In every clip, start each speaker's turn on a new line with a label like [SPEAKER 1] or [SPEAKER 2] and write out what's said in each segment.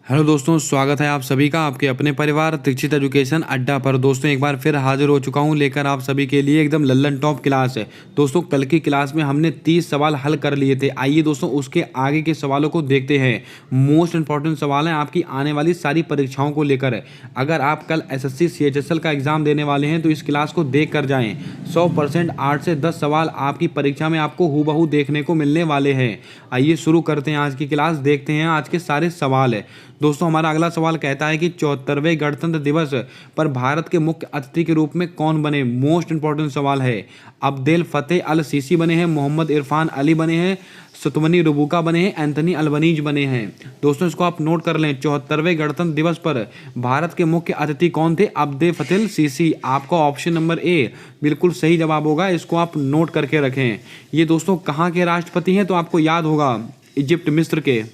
[SPEAKER 1] Hello दोस्तों, स्वागत है आप सभी का आपके अपने परिवार दीक्षित एजुकेशन अड्डा पर। दोस्तों एक बार फिर हाजिर हो चुका हूं लेकर आप सभी के लिए एकदम लल्लन टॉप क्लास है। दोस्तों कल की क्लास में हमने 30 सवाल हल कर लिए थे। आइए दोस्तों उसके आगे के सवालों को देखते हैं। मोस्ट इंपॉर्टेंट सवाल हैं आपकी आने वाली सारी परीक्षाओं को लेकर। अगर आप कल एसएससी सीएचएसएल का एग्जाम देने वाले हैं तो इस क्लास को देख कर जाएँ। 100% 8 से 10 सवाल आपकी परीक्षा में आपको हूबहू देखने को मिलने वाले हैं। आइए शुरू करते हैं आज की क्लास, देखते हैं आज के सारे सवाल है। दोस्तों हमारा अगला सवाल कहता है कि 74वें गणतंत्र दिवस पर भारत के मुख्य अतिथि के रूप में कौन बने। मोस्ट इंपॉर्टेंट सवाल है। अब्देल फतेह अल सीसी बने हैं, मोहम्मद इरफान अली बने हैं, सुतमनी रुबुका बने हैं, एंथनी अल्बनीज बने हैं। दोस्तों इसको आप नोट कर लें। 74वें गणतंत्र दिवस पर भारत के मुख्य अतिथि कौन थे? Abdel Fattah CC. आपका ऑप्शन नंबर ए बिल्कुल सही जवाब होगा, इसको आप नोट करके रखें। ये दोस्तों कहाँ के राष्ट्रपति हैं तो आपको याद होगा, इजिप्ट मिस्र के।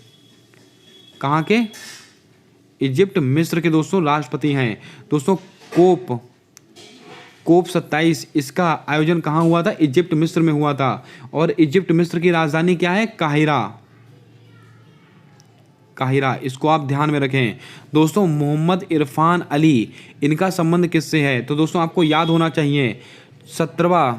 [SPEAKER 1] कहाँ के? इजिप्ट मिस्र के दोस्तों राष्ट्रपति हैं। दोस्तों कोप 27 इसका आयोजन कहाँ हुआ था? इजिप्ट मिस्र में हुआ था। और इजिप्ट मिस्र की राजधानी क्या है? काहिरा। काहिरा, इसको आप ध्यान में रखें। दोस्तों मोहम्मद इरफान अली, इनका संबंध किससे है? तो दोस्तों आपको याद होना चाहिए 17वां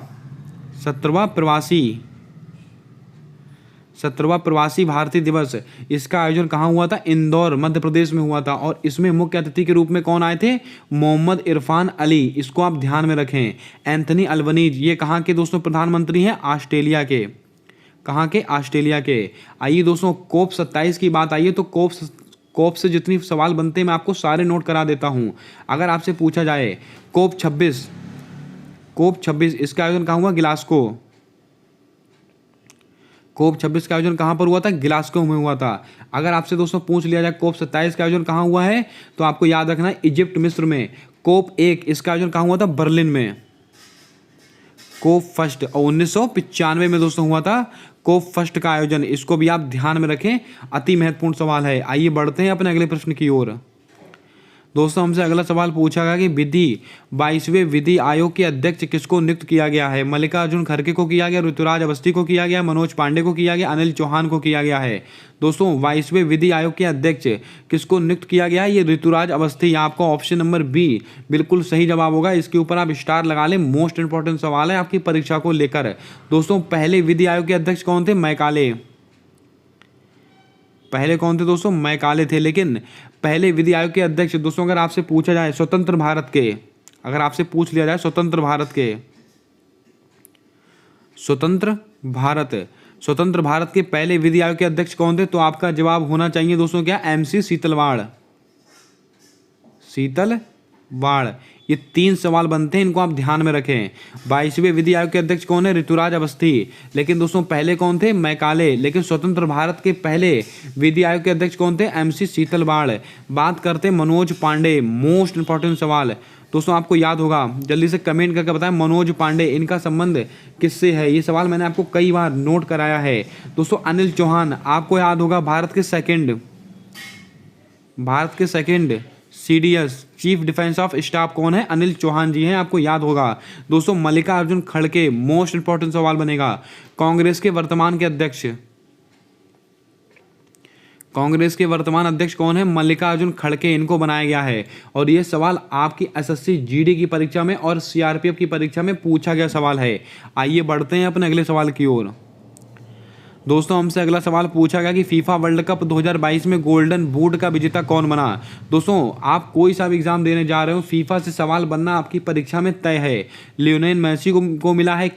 [SPEAKER 1] प्रवासी भारतीय दिवस, इसका आयोजन कहाँ हुआ था? इंदौर मध्य प्रदेश में हुआ था। और इसमें मुख्य अतिथि के रूप में कौन आए थे? मोहम्मद इरफान अली, इसको आप ध्यान में रखें। एंथनी अल्बनीज, ये कहाँ के दोस्तों प्रधानमंत्री हैं? ऑस्ट्रेलिया के। कहाँ के? ऑस्ट्रेलिया के। आइए दोस्तों कोप 27 की बात आई है तो कोप से जितनी सवाल बनते हैं मैं आपको सारे नोट करा देता हूँ। अगर आपसे पूछा जाए कोप 26 इसका आयोजन कहाँ हुआ? गिलास्को। कोप 26 का आयोजन कहाँ पर हुआ था? गिलास्को में हुआ था। अगर आपसे दोस्तों पूछ लिया जाए कोप 27 का आयोजन कहाँ हुआ है तो आपको याद रखना है इजिप्ट मिस्र में। कोप 1 इसका आयोजन कहाँ हुआ था? बर्लिन में। कोप फर्स्ट 1995 में दोस्तों हुआ था कोप फर्स्ट का आयोजन, इसको भी आप ध्यान में रखें, अति महत्वपूर्ण सवाल है। आइए बढ़ते हैं अपने अगले प्रश्न की ओर। दोस्तों हमसे अगला सवाल पूछा गया कि 22वें विधि आयोग के अध्यक्ष किसको नियुक्त किया गया है? मल्लिकार्जुन खड़गे को किया गया, ऋतुराज अवस्थी को किया गया, मनोज पांडे को किया गया, अनिल चौहान को किया गया है। दोस्तों 22वें विधि आयोग के अध्यक्ष किसको नियुक्त किया गया है? ये ऋतुराज अवस्थी। आपका ऑप्शन नंबर बी बिल्कुल सही जवाब होगा, इसके ऊपर आप स्टार लगा लें। मोस्ट इंपॉर्टेंट सवाल है आपकी परीक्षा को लेकर। दोस्तों पहले विधि आयोग के अध्यक्ष कौन थे? मैकाले। पहले कौन थे दोस्तों? मैकाले थे। लेकिन पहले विधि आयोग के अध्यक्ष दोस्तों अगर आपसे पूछा जाए स्वतंत्र भारत के, अगर आपसे पूछ लिया जाए स्वतंत्र भारत के पहले विधि आयोग के अध्यक्ष कौन थे? तो आपका जवाब होना चाहिए दोस्तों क्या? एमसी शीतलवाड़। ये 3 सवाल बनते हैं, इनको आप ध्यान में रखें। 22वें विधि आयोग के अध्यक्ष कौन है? ऋतुराज अवस्थी। लेकिन दोस्तों पहले कौन थे? मैकाले। लेकिन स्वतंत्र भारत के पहले विधि आयोग के अध्यक्ष कौन थे? एमसी शीतलवाड़। बात करते हैं मनोज पांडे। मोस्ट इंपॉर्टेंट सवाल दोस्तों आपको याद होगा, जल्दी से कमेंट करके बताएं मनोज पांडे इनका संबंध किससे है? ये सवाल मैंने आपको कई बार नोट कराया है। दोस्तों अनिल चौहान, आपको याद होगा भारत के second CDS chief defence of staff कौन है? अनिल चौहान जी हैं, आपको याद होगा। दोस्तों मल्लिकार्जुन खड़गे, मोस्ट इंपॉर्टेंट सवाल बनेगा। कांग्रेस के वर्तमान अध्यक्ष कौन है? मल्लिकार्जुन खड़गे, इनको बनाया गया है। और ये सवाल आपकी एसएससी जीडी की परीक्षा में और सीआरपीएफ की परीक्षा में पूछा गया सवाल है। आइए बढ़ते हैं अपने अगले सवाल की ओर। दोस्तों हमसे अगला सवाल पूछा गया कि फीफा वर्ल्ड कप 2022 में गोल्डन बूट का विजेता कौन बना? दोस्तों आप कोई सा भी एग्जाम देने जा रहे हो, फीफा से सवाल बनना आपकी परीक्षा में तय है। लियोनेल मेसी को मिला है,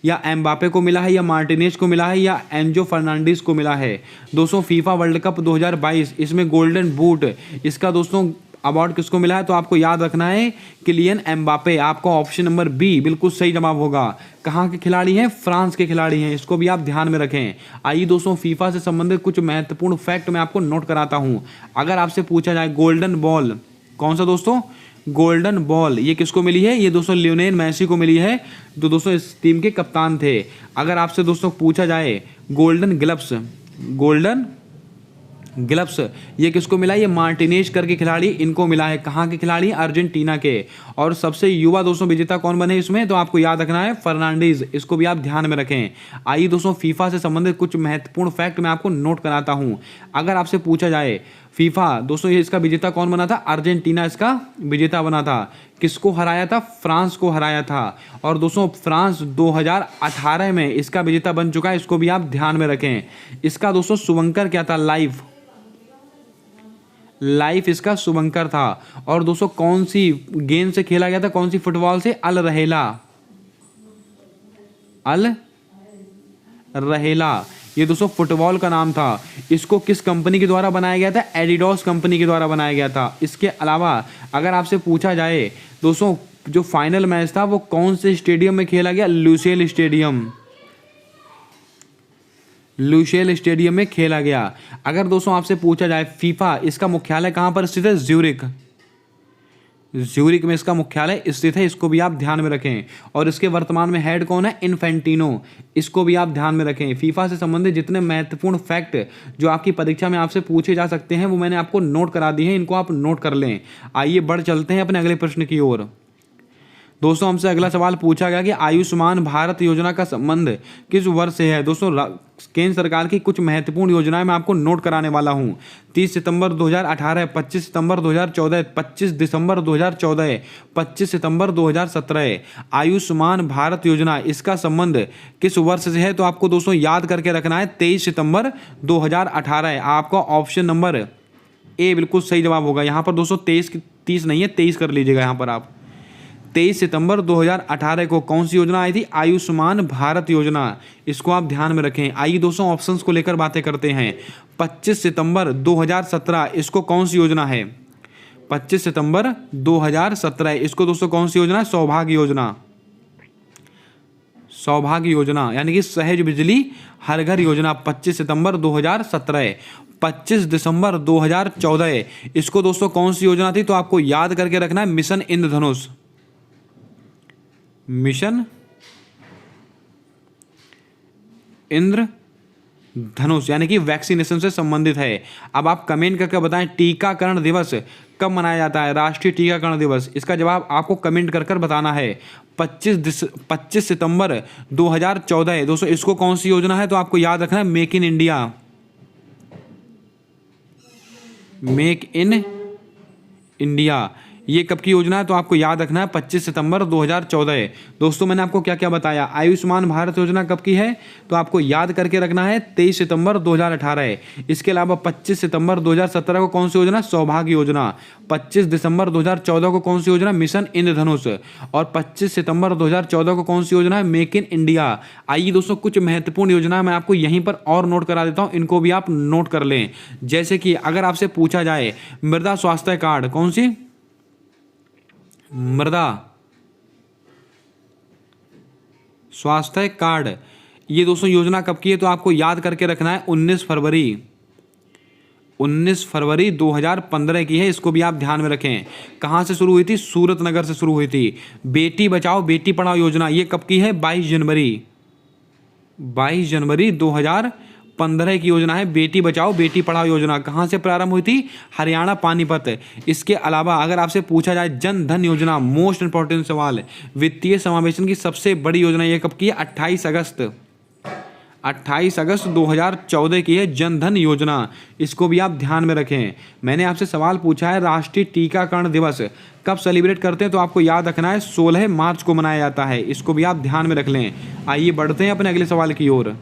[SPEAKER 1] या एम्बापे को मिला है, या मार्टिनेज को मिला है, या एंजो फर्नांडिस को मिला है? दोस्तों फीफा वर्ल्ड कप 2022 इसमें गोल्डन बूट इसका दोस्तों अवार्ड किसको मिला है? तो आपको याद रखना है किलियन एम्बापे। आपका ऑप्शन नंबर बी बिल्कुल सही जवाब होगा। कहाँ के खिलाड़ी हैं? फ्रांस के खिलाड़ी हैं, इसको भी आप ध्यान में रखें। आइए दोस्तों फीफा से संबंधित कुछ महत्वपूर्ण फैक्ट मैं आपको नोट कराता हूँ। अगर आपसे पूछा जाए गोल्डन बॉल, कौन सा दोस्तों? गोल्डन बॉल ये किसको मिली है? ये दोस्तों लियोनेल मेसी को मिली है, जो दोस्तों इस टीम के कप्तान थे। अगर आपसे दोस्तों पूछा जाए गोल्डन ग्लव्स ये किसको मिला? ये मार्टिनेज करके खिलाड़ी, इनको मिला है। कहाँ के खिलाड़ी? अर्जेंटीना के। और सबसे युवा दोस्तों विजेता कौन बने इसमें? तो आपको याद रखना है फर्नांडीज, इसको भी आप ध्यान में रखें। आइए दोस्तों फीफा से संबंधित कुछ महत्वपूर्ण फैक्ट मैं आपको नोट कराता हूँ। अगर आपसे पूछा जाए फीफा दोस्तों ये इसका विजेता कौन बना था? अर्जेंटीना इसका विजेता बना था। किसको हराया था? फ्रांस को हराया था। और दोस्तों फ्रांस 2018 में इसका विजेता बन चुका है, इसको भी आप ध्यान में रखें। इसका दोस्तों शुभंकर क्या था? लाइफ इसका शुभंकर था। और दोस्तों कौन सी गेंद से खेला गया था? कौन सी फुटबॉल से? अल रहेला, ये दोस्तों फुटबॉल का नाम था। इसको किस कंपनी के द्वारा बनाया गया था? एडिडास कंपनी के द्वारा बनाया गया था। इसके अलावा अगर आपसे पूछा जाए दोस्तों जो फाइनल मैच था वो कौन से स्टेडियम में खेला गया? लुसेल स्टेडियम में खेला गया। अगर दोस्तों आपसे पूछा जाए फीफा इसका मुख्यालय कहाँ पर स्थित है? ज्यूरिक में इसका मुख्यालय स्थित है, इसको भी आप ध्यान में रखें। और इसके वर्तमान में हेड कौन है? इन्फेंटिनो, इसको भी आप ध्यान में रखें। फीफा से संबंधित जितने महत्वपूर्ण फैक्ट जो आपकी परीक्षा में आपसे पूछे जा सकते हैं वो मैंने आपको नोट करा दिए हैं, इनको आप नोट कर लें। आइए बढ़ चलते हैं अपने अगले प्रश्न की ओर। दोस्तों हमसे अगला सवाल पूछा गया कि आयुष्मान भारत योजना का संबंध किस वर्ष से है? दोस्तों केंद्र सरकार की कुछ महत्वपूर्ण योजनाएं मैं आपको नोट कराने वाला हूं। 30 सितंबर 2018, 25 सितंबर 2014, 25 दिसंबर 2014, 25 सितंबर 2017। आयुष्मान भारत योजना इसका संबंध किस वर्ष से है? तो आपको दोस्तों याद करके रखना है 23 सितंबर 2018। आपका ऑप्शन नंबर ए बिल्कुल सही जवाब होगा। यहाँ पर दोस्तों 30 नहीं है, 23 कर लीजिएगा। यहाँ पर आप 23 सितंबर 2018 को कौन सी योजना आई थी? आयुष्मान भारत योजना, इसको आप ध्यान में रखें। आइए दोस्तों ऑप्शंस को लेकर बातें करते हैं। 25 सितंबर 2017 इसको कौन सी योजना है? 25 सितंबर 2017 इसको दोस्तों कौन सी योजना है? सौभाग्य योजना यानी कि सहज बिजली हर घर योजना, 25 सितंबर 2017। 25 दिसंबर 2014 इसको दोस्तों कौन सी योजना थी? तो आपको याद करके रखना है मिशन इंद्रधनुष। मिशन इंद्रधनुष यानी कि वैक्सीनेशन से संबंधित है। अब आप कमेंट करके बताएं टीकाकरण दिवस कब मनाया जाता है? राष्ट्रीय टीकाकरण दिवस, इसका जवाब आपको कमेंट कर बताना है। 25 सितंबर 2014 दोस्तों इसको कौन सी योजना है? तो आपको याद रखना है मेक इन इंडिया, ये कब की योजना है? तो आपको याद रखना है 25 सितंबर 2014। दोस्तों मैंने आपको क्या क्या बताया? आयुष्मान भारत योजना कब की है? तो आपको याद करके रखना है 23 सितंबर 2018। इसके अलावा 25 सितंबर 2017 को कौन सी योजना? सौभाग्य योजना। 25 दिसंबर 2014 को कौन सी योजना? मिशन इंद्रधनुष। और 25 सितंबर 2014 को कौन सी योजना है? Make in India. आइए दोस्तों कुछ महत्वपूर्ण योजना मैं आपको यहीं पर और नोट करा देता हूं, इनको भी आप नोट कर लें। जैसे कि अगर आपसे पूछा जाए मृदा स्वास्थ्य कार्ड, कौन सी? मृदा स्वास्थ्य कार्ड, ये दोस्तों योजना कब की है? तो आपको याद करके रखना है 19 फरवरी 2015 की है, इसको भी आप ध्यान में रखें। कहाँ से शुरू हुई थी? सूरत नगर से शुरू हुई थी। बेटी बचाओ बेटी पढ़ाओ योजना ये कब की है? 22 जनवरी 2015 की योजना है बेटी बचाओ बेटी पढ़ाओ योजना। कहाँ से प्रारंभ हुई थी? हरियाणा पानीपत। इसके अलावा अगर आपसे पूछा जाए जन धन योजना, मोस्ट इंपॉर्टेंट सवाल, वित्तीय समावेशन की सबसे बड़ी योजना ये कब की है? 28 अगस्त 2014 की है जन धन योजना, इसको भी आप ध्यान में रखें। मैंने आपसे सवाल पूछा है राष्ट्रीय टीकाकरण दिवस कब सेलिब्रेट करते हैं? तो आपको याद रखना है 16 मार्च को मनाया जाता है, इसको भी आप ध्यान में रख लें। आइए बढ़ते हैं अपने अगले सवाल की ओर।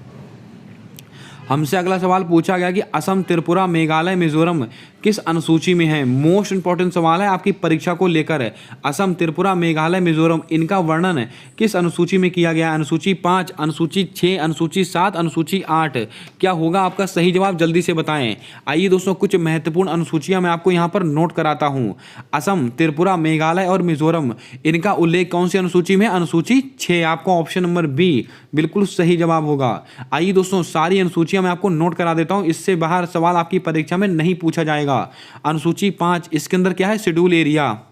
[SPEAKER 1] हमसे अगला सवाल पूछा गया कि असम, त्रिपुरा, मेघालय, मिजोरम किस अनुसूची में है? मोस्ट इंपॉर्टेंट सवाल है आपकी परीक्षा को लेकर। असम, त्रिपुरा, मेघालय, मिजोरम इनका वर्णन किस अनुसूची में किया गया? अनुसूची 5, अनुसूची 6, अनुसूची 7, अनुसूची 8। क्या होगा आपका सही जवाब? जल्दी से बताएं। आइए दोस्तों कुछ महत्वपूर्ण अनुसूचियां मैं आपको यहाँ पर नोट कराता हूँ। असम, त्रिपुरा, मेघालय और मिजोरम इनका उल्लेख कौन सी अनुसूची में? अनुसूची 6। आपका ऑप्शन नंबर बी बिल्कुल सही जवाब होगा। आइए दोस्तों सारी अनुसूचियां मैं आपको नोट करा देता हूं, इससे बाहर सवाल आपकी परीक्षा में नहीं पूछा जाएगा। अनुसूची 5 इसके अंदर क्या है? शेड्यूल एरिया,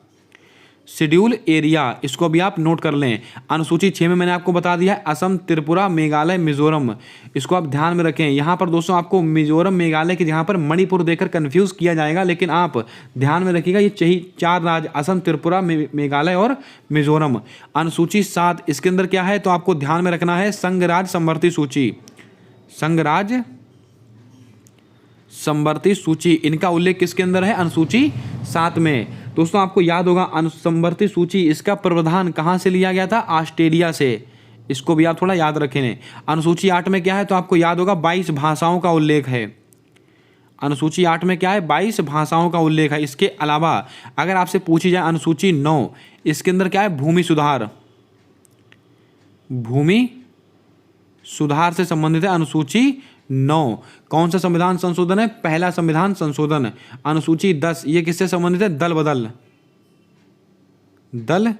[SPEAKER 1] इसको भी आप नोट कर लें। अनुसूची 6 में मैंने आपको बता दिया है असम, त्रिपुरा, मेघालय, मिजोरम, इसको आप ध्यान में रखें। यहाँ पर दोस्तों आपको मिजोरम, मेघालय के जहाँ पर मणिपुर देकर कंफ्यूज किया जाएगा, लेकिन आप ध्यान में रखिएगा ये 4 राज्य असम, त्रिपुरा, मेघालय और मिजोरम। अनुसूची 7 इसके अंदर क्या है? तो आपको ध्यान में रखना है संघ राज्य समवर्ती सूची। संवर्ती सूची, इनका उल्लेख किसके अंदर है? अनुसूची 7 में। दोस्तों आपको याद होगा संवर्ती सूची, इसका प्रावधान कहाँ से लिया गया था? ऑस्ट्रेलिया से। इसको भी आप थोड़ा याद रखें। अनुसूची 8 में क्या है? तो आपको याद होगा 22 भाषाओं का उल्लेख है। अनुसूची 8 में क्या है? 22 भाषाओं का उल्लेख है। इसके अलावा अगर आपसे पूछी जाए अनुसूची 9, इसके अंदर क्या है? भूमि सुधार, भूमि सुधार से संबंधित है अनुसूची 9। कौन सा संविधान संशोधन है? पहला संविधान संशोधन। अनुसूची 10, ये किससे संबंधित है? दल बदल, दल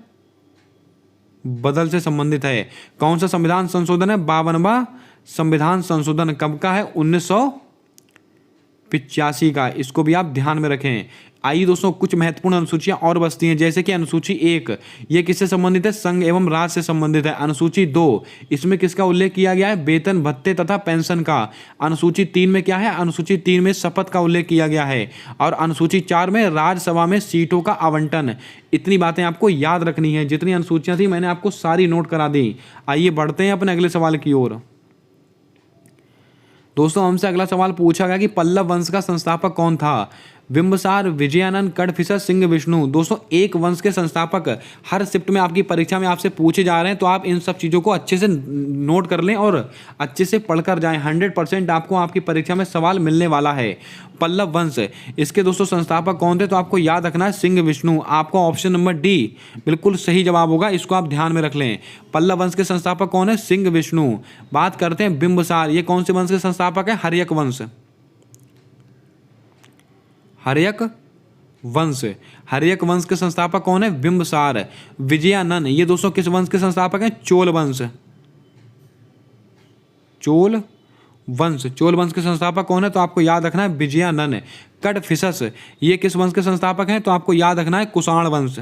[SPEAKER 1] बदल से संबंधित है। कौन सा संविधान संशोधन है? 52वां संविधान संशोधन। कब का है? 1985 का। इसको भी आप ध्यान में रखें। आइए दोस्तों कुछ महत्वपूर्ण अनुसूचियां और बचती हैं, जैसे कि अनुसूची 1, ये किससे संबंधित है? संघ एवं राज्य से संबंधित है। अनुसूची 2, इसमें किसका उल्लेख किया गया है? वेतन भत्ते तथा पेंशन का। अनुसूची 3 में क्या है? अनुसूची 3 में शपथ का उल्लेख किया गया है। और अनुसूची 4 में राज्यसभा में सीटों का आवंटन। इतनी बातें आपको याद रखनी है। जितनी अनुसूचियां थी मैंने आपको सारी नोट करा दी। आइए बढ़ते हैं अपने अगले सवाल की ओर। दोस्तों हमसे अगला सवाल पूछा गया कि पल्लव वंश का संस्थापक कौन था? बिंबिसार, विजयानंद, कडफिसर, सिंह विष्णु। दोस्तों एक वंश के संस्थापक हर शिफ्ट में आपकी परीक्षा में आपसे पूछे जा रहे हैं, तो आप इन सब चीज़ों को अच्छे से नोट कर लें और अच्छे से पढ़कर जाएं। 100% आपको आपकी परीक्षा में सवाल मिलने वाला है। पल्लव वंश, इसके दोस्तों संस्थापक कौन थे? तो आपको याद रखना है सिंह विष्णु। आपका ऑप्शन नंबर डी बिल्कुल सही जवाब होगा, इसको आप ध्यान में रख लें। पल्लव वंश के संस्थापक कौन है? सिंह विष्णु। बात करते हैं बिंबिसार, ये कौन से वंश के संस्थापक है? हर्यक वंश, हर्यक वंश। हर्यक वंश के संस्थापक कौन है? बिंबिसार। विजयानंद, ये दोस्तों किस वंश के संस्थापक हैं? चोल वंश, चोल वंश। चोल वंश के संस्थापक कौन है? तो आपको याद रखना है विजयानंद। कडफिसस, ये किस वंश के संस्थापक हैं? तो आपको याद रखना है कुषाण वंश,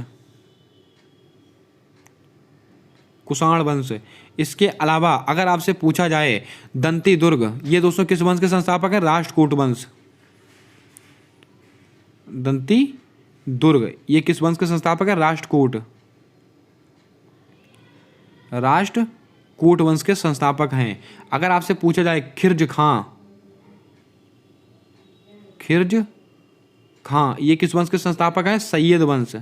[SPEAKER 1] कुषाण वंश। इसके अलावा अगर आपसे पूछा जाए दंती दुर्ग, ये दोस्तों किस वंश के संस्थापक हैं? राष्ट्रकूट वंश। दंती दुर्ग, ये किस वंश के संस्थापक है? राष्ट्रकूट, राष्ट्रकूट वंश के संस्थापक हैं। अगर आपसे पूछा जाए खिर्ज खां, खिर्ज खां, ये किस वंश के संस्थापक हैं? सैयद वंश।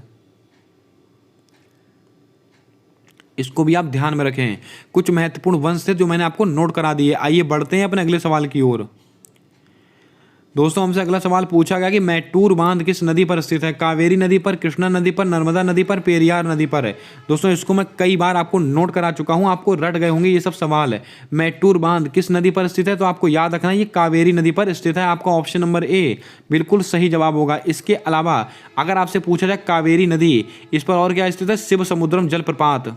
[SPEAKER 1] इसको भी आप ध्यान में रखें। कुछ महत्वपूर्ण वंश थे जो मैंने आपको नोट करा दिए। आइए बढ़ते हैं अपने अगले सवाल की ओर। दोस्तों हमसे अगला सवाल पूछा गया कि मैटूर बांध किस नदी पर स्थित है? कावेरी नदी पर, कृष्णा नदी पर, नर्मदा नदी पर, पेरियार नदी पर है। दोस्तों इसको मैं कई बार आपको नोट करा चुका हूं, आपको रट गए होंगे ये सब सवाल है। मैटूर बांध किस नदी पर स्थित है? तो आपको याद रखना है ये कावेरी नदी पर स्थित है। आपका ऑप्शन नंबर ए बिल्कुल सही जवाब होगा। इसके अलावा अगर आपसे पूछा जाए कावेरी नदी, इस पर और क्या स्थित है? शिव समुद्रम जलप्रपात,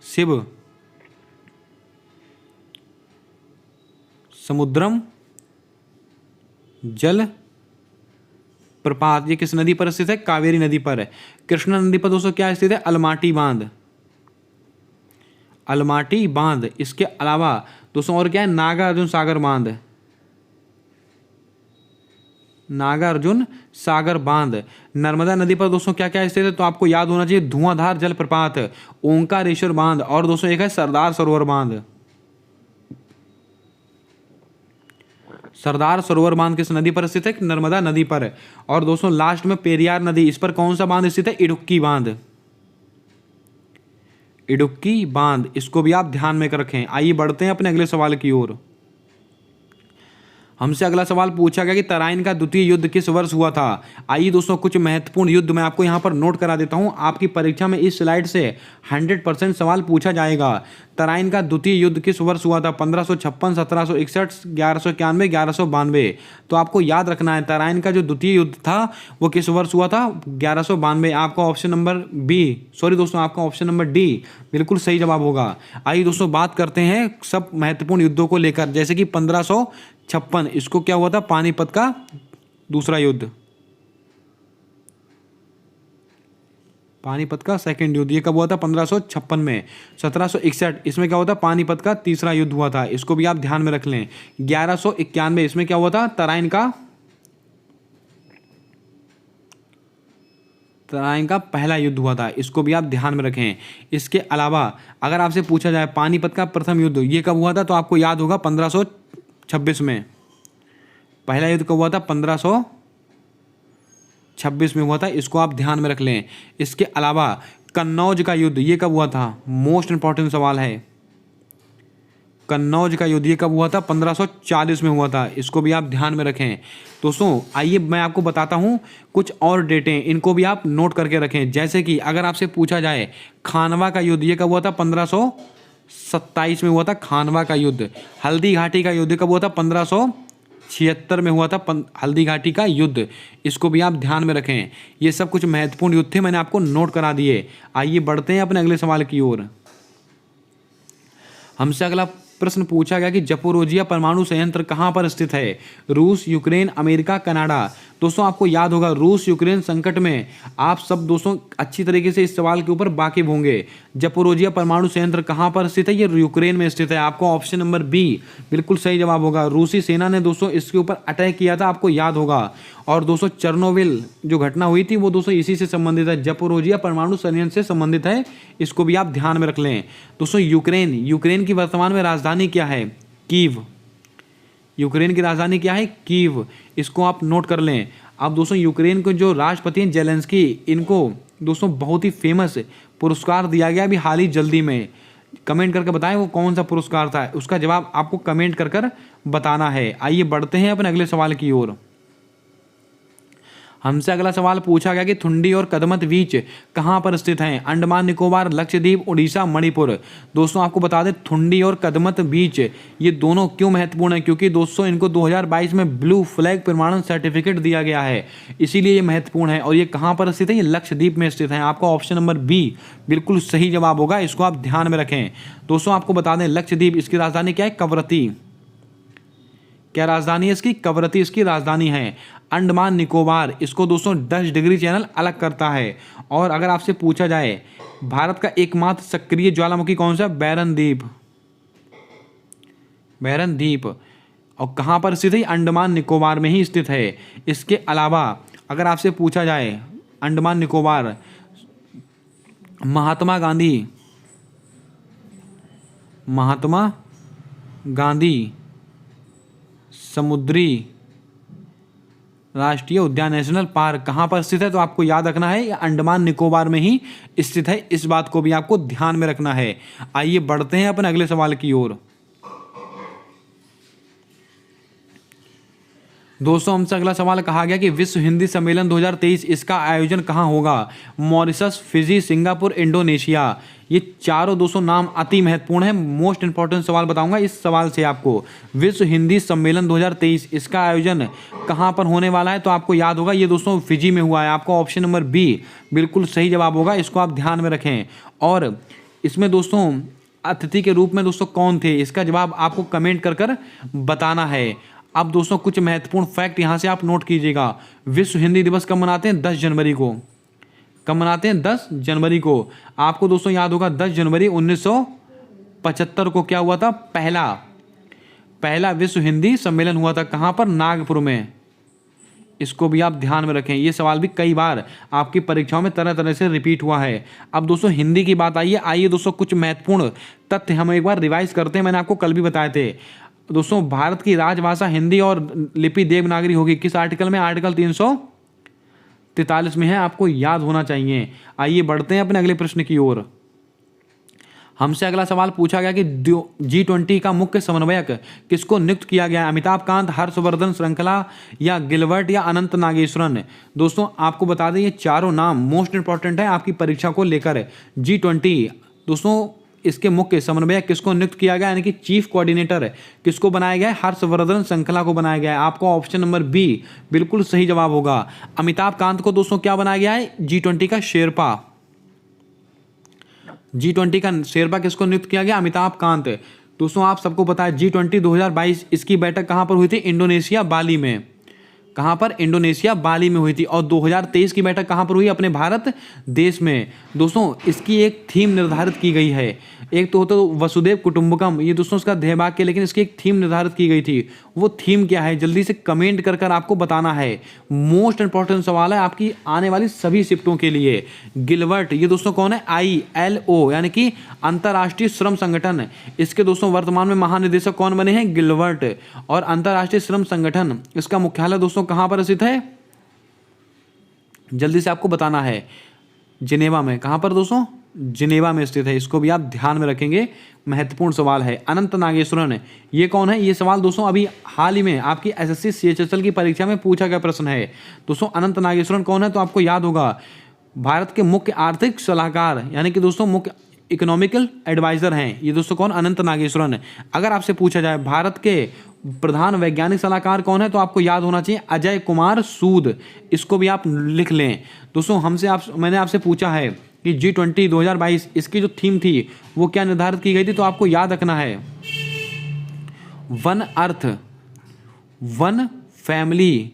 [SPEAKER 1] शिव समुद्रम जल प्रपात, ये किस नदी पर स्थित है? कावेरी नदी पर है। कृष्णा नदी पर दोस्तों क्या स्थित है? अलमाटी बांध, अलमाटी बांध। इसके अलावा दोस्तों और क्या है? नागार्जुन सागर बांध, नागार्जुन सागर बांध। नर्मदा नदी पर दोस्तों क्या क्या स्थित है? तो आपको याद होना चाहिए धुआंधार जलप्रपात, ओंकारेश्वर बांध, और दोस्तों एक है सरदार सरोवर बांध। सरदार सरोवर बांध किस नदी पर स्थित है? नर्मदा नदी पर। और दोस्तों लास्ट में पेरियार नदी, इस पर कौन सा बांध स्थित है? इडुक्की बांध, इडुक्की बांध। इसको भी आप ध्यान में रखें। आइए बढ़ते हैं अपने अगले सवाल की ओर। हमसे अगला सवाल पूछा गया कि तराइन का द्वितीय युद्ध किस वर्ष हुआ था? आइए दोस्तों कुछ महत्वपूर्ण युद्ध मैं आपको यहाँ पर नोट करा देता हूँ। आपकी परीक्षा में इस स्लाइड से 100% सवाल पूछा जाएगा। तराइन का द्वितीय युद्ध किस वर्ष हुआ था? 1556, 1761, 1191, 1192। तो आपको याद रखना है तराइन का जो द्वितीय युद्ध था वो किस वर्ष हुआ था? 1192। आपका ऑप्शन नंबर बी, सॉरी दोस्तों आपका ऑप्शन नंबर डी बिल्कुल सही जवाब होगा। आइए दोस्तों बात करते हैं सब महत्वपूर्ण युद्धों को लेकर, जैसे कि 1556, इसको क्या हुआ था? पानीपत का दूसरा युद्ध, पानीपत का सेकंड युद्ध। ये कब हुआ था? 1556 में। 1761, इसमें क्या हुआ था? पानीपत का तीसरा युद्ध हुआ था। इसको भी आप ध्यान में रख लें। 1191, इसमें क्या हुआ था? तराइन का पहला युद्ध हुआ था। इसको भी आप ध्यान में रखें। इसके अलावा अगर आपसे पूछा जाए पानीपत का प्रथम युद्ध ये कब हुआ था? तो आपको याद होगा 1526 में। पहला युद्ध कब हुआ था? 1526 में हुआ था, इसको आप ध्यान में रख लें। इसके अलावा कन्नौज का युद्ध ये कब हुआ था? मोस्ट इंपॉर्टेंट सवाल है। कन्नौज का युद्ध ये कब हुआ था? 1540 में हुआ था, इसको भी आप ध्यान में रखें। दोस्तों आइए मैं आपको बताता हूँ कुछ और डेटें, इनको भी आप नोट करके रखें। जैसे कि अगर आपसे पूछा जाए खानवा का युद्ध ये कब हुआ था? 1527 में हुआ था खानवा का युद्ध। हल्दी घाटी का युद्ध कब हुआ था? 1576 में हुआ था हल्दी घाटी का युद्ध, इसको भी आप ध्यान में रखें। ये सब कुछ महत्वपूर्ण युद्ध थे, मैंने आपको नोट करा दिए। आइए बढ़ते हैं अपने अगले सवाल की ओर। हमसे अगला प्रश्न पूछा गया कि जपोरोजिया परमाणु संयंत्र कहाँ पर स्थित है? रूस, यूक्रेन, अमेरिका, कनाडा। दोस्तों आपको याद होगा रूस यूक्रेन संकट में आप सब दोस्तों अच्छी तरीके से इस सवाल के ऊपर वाकिफ होंगे। जपोरोजिया परमाणु संयंत्र कहाँ पर स्थित है? ये यूक्रेन में स्थित है। आपको ऑप्शन नंबर बी बिल्कुल सही जवाब होगा। रूसी सेना ने दोस्तों इसके ऊपर अटैक किया था, आपको याद होगा। और दोस्तों चेर्नोबिल जो घटना हुई थी वो दोस्तों इसी से संबंधित है, जपोरोजिया परमाणु संयंत्र से संबंधित है, इसको भी आप ध्यान में रख लें। दोस्तों यूक्रेन की वर्तमान में राजधानी क्या है? कीव। यूक्रेन की राजधानी क्या है? कीव, इसको आप नोट कर लें। अब दोस्तों यूक्रेन के जो राष्ट्रपति हैं जेलेंस्की, इनको दोस्तों बहुत ही फेमस पुरस्कार दिया गया अभी हाल ही जल्दी में। कमेंट करके बताएं वो कौन सा पुरस्कार था, उसका जवाब आपको कमेंट कर बताना है। आइए बढ़ते हैं अपने अगले सवाल की ओर। हमसे अगला सवाल पूछा गया कि थुंडी और कदमत बीच कहाँ पर स्थित हैं? अंडमान निकोबार, लक्षद्वीप, उड़ीसा, मणिपुर। दोस्तों आपको बता दें थुंडी और कदमत बीच ये दोनों क्यों महत्वपूर्ण है? क्योंकि दोस्तों इनको 2022 में ब्लू फ्लैग प्रमाणन सर्टिफिकेट दिया गया है, इसीलिए ये महत्वपूर्ण है। और ये कहाँ पर स्थित है? ये लक्षद्वीप में स्थित है। आपका ऑप्शन नंबर बी बिल्कुल सही जवाब होगा, इसको आप ध्यान में रखें। दोस्तों आपको बता दें लक्षद्वीप, इसकी राजधानी क्या है? कवरत्ती। क्या राजधानी है इसकी? कवरत्ती इसकी राजधानी है। अंडमान निकोबार, इसको दोस्तों 10 डिग्री चैनल अलग करता है। और अगर आपसे पूछा जाए भारत का एकमात्र सक्रिय ज्वालामुखी कौन सा? बैरन द्वीप। और कहाँ पर स्थित है? अंडमान निकोबार में ही स्थित है। इसके अलावा अगर आपसे पूछा जाए अंडमान निकोबार, महात्मा गांधी समुद्री राष्ट्रीय उद्यान नेशनल पार्क कहाँ पर स्थित है? तो आपको याद रखना है अंडमान निकोबार में ही स्थित है, इस बात को भी आपको ध्यान में रखना है। आइए बढ़ते हैं अपने अगले सवाल की ओर। दोस्तों हमसे अगला सवाल कहा गया कि विश्व हिंदी सम्मेलन 2023 इसका आयोजन कहाँ होगा? Mauritius, Fiji, Singapore, Indonesia. ये चारों दोस्तों नाम अति महत्वपूर्ण है। मोस्ट इंपॉर्टेंट सवाल बताऊंगा इस सवाल से आपको। विश्व हिंदी सम्मेलन 2023 इसका आयोजन कहाँ पर होने वाला है? तो आपको याद होगा ये दोस्तों फिजी में हुआ है। आपका ऑप्शन नंबर बी बिल्कुल सही जवाब होगा, इसको आप ध्यान में रखें। और इसमें दोस्तों अतिथि के रूप में दोस्तों कौन थे? इसका जवाब आपको कमेंट कर बताना है। अब दोस्तों कुछ महत्वपूर्ण फैक्ट यहाँ से आप नोट कीजिएगा। विश्व हिंदी दिवस कब मनाते हैं? 10 जनवरी को। कब मनाते हैं? 10 जनवरी को। आपको दोस्तों याद होगा 10 जनवरी 1975 को क्या हुआ था? पहला विश्व हिंदी सम्मेलन हुआ था। कहाँ पर? नागपुर में। इसको भी आप ध्यान में रखें, ये सवाल भी कई बार आपकी परीक्षाओं में तरह तरह से रिपीट हुआ है। अब दोस्तों हिंदी की बात आइए दोस्तों कुछ महत्वपूर्ण तथ्य हम एक बार रिवाइज करते हैं। मैंने आपको कल भी बताए थे दोस्तों, भारत की राजभाषा हिंदी और लिपि देवनागरी होगी। किस आर्टिकल में? आर्टिकल 343 में है, आपको याद होना चाहिए। आइए बढ़ते हैं अपने अगले प्रश्न की ओर। हमसे अगला सवाल पूछा गया कि G20 का मुख्य समन्वयक किसको नियुक्त किया गया है? अमिताभ कांत, हर्षवर्धन श्रृंखला या गिलबर्ट या अनंत नागेश्वरन। दोस्तों आपको बता दें ये चारों नाम मोस्ट इंपॉर्टेंट है आपकी परीक्षा को लेकर। G20 दोस्तों इसके मुख्य समन्वयक किसको नियुक्त किया गया, यानी कि चीफ कोऑर्डिनेटर किसको बनाया गया है? हर्षवर्धन श्रृंखला को बनाया गया है। आपको ऑप्शन नंबर बी बिल्कुल सही जवाब होगा। अमिताभ कांत को दोस्तों क्या बनाया गया है? G20 का शेरपा। G20 का शेरपा किसको नियुक्त किया गया? अमिताभ कांत। दोस्तों आप सबको पता है G20 2022 इसकी बैठक कहां पर हुई थी? इंडोनेशिया बाली में। कहां पर? इंडोनेशिया बाली में हुई थी। और 2023 की बैठक कहां पर हुई? अपने भारत देश में। दोस्तों इसकी एक थीम निर्धारित की गई है एक तो होता है वसुधैव कुटुंबकम, ये दोस्तों उसका ध्येय वाक्य, लेकिन इसकी एक थीम निर्धारित की गई थी। वो थीम क्या है जल्दी से कमेंट कर कर आपको बताना है। मोस्ट इंपॉर्टेंट सवाल है आपकी आने वाली सभी शिफ्टों के लिए। गिलबर्ट, ये दोस्तों कौन है? ILO यानी कि अंतर्राष्ट्रीय श्रम संगठन, इसके दोस्तों वर्तमान में महानिदेशक कौन बने हैं? गिलबर्ट। और अंतर्राष्ट्रीय श्रम संगठन इसका मुख्यालय दोस्तों कहां पर स्थित है? जल्दी से आपको बताना है। जिनेवा में। कहां पर दोस्तों? जिनेवा में स्थित है। इसको भी आप ध्यान में रखेंगे, महत्वपूर्ण सवाल है। अनंत नागेश्वरन, ये कौन है? ये सवाल दोस्तों अभी हाल ही में आपकी SSC CHSL की परीक्षा में पूछा गया प्रश्न है। दोस्तों अनंत नागेश्वरन कौन है? तो आपको याद होगा भारत के मुख्य आर्थिक सलाहकार यानी कि दोस्तों मुख्य इकोनॉमिकल एडवाइजर हैं ये दोस्तों कौन? अनंत नागेश्वरन। अगर आपसे पूछा जाए भारत के प्रधान वैज्ञानिक सलाहकार कौन है, तो आपको याद होना चाहिए अजय कुमार सूद। इसको भी आप लिख लें। दोस्तों मैंने आपसे पूछा है कि G20 2022 इसकी जो थीम थी वो क्या निर्धारित की गई थी, तो आपको याद रखना है one earth, one family,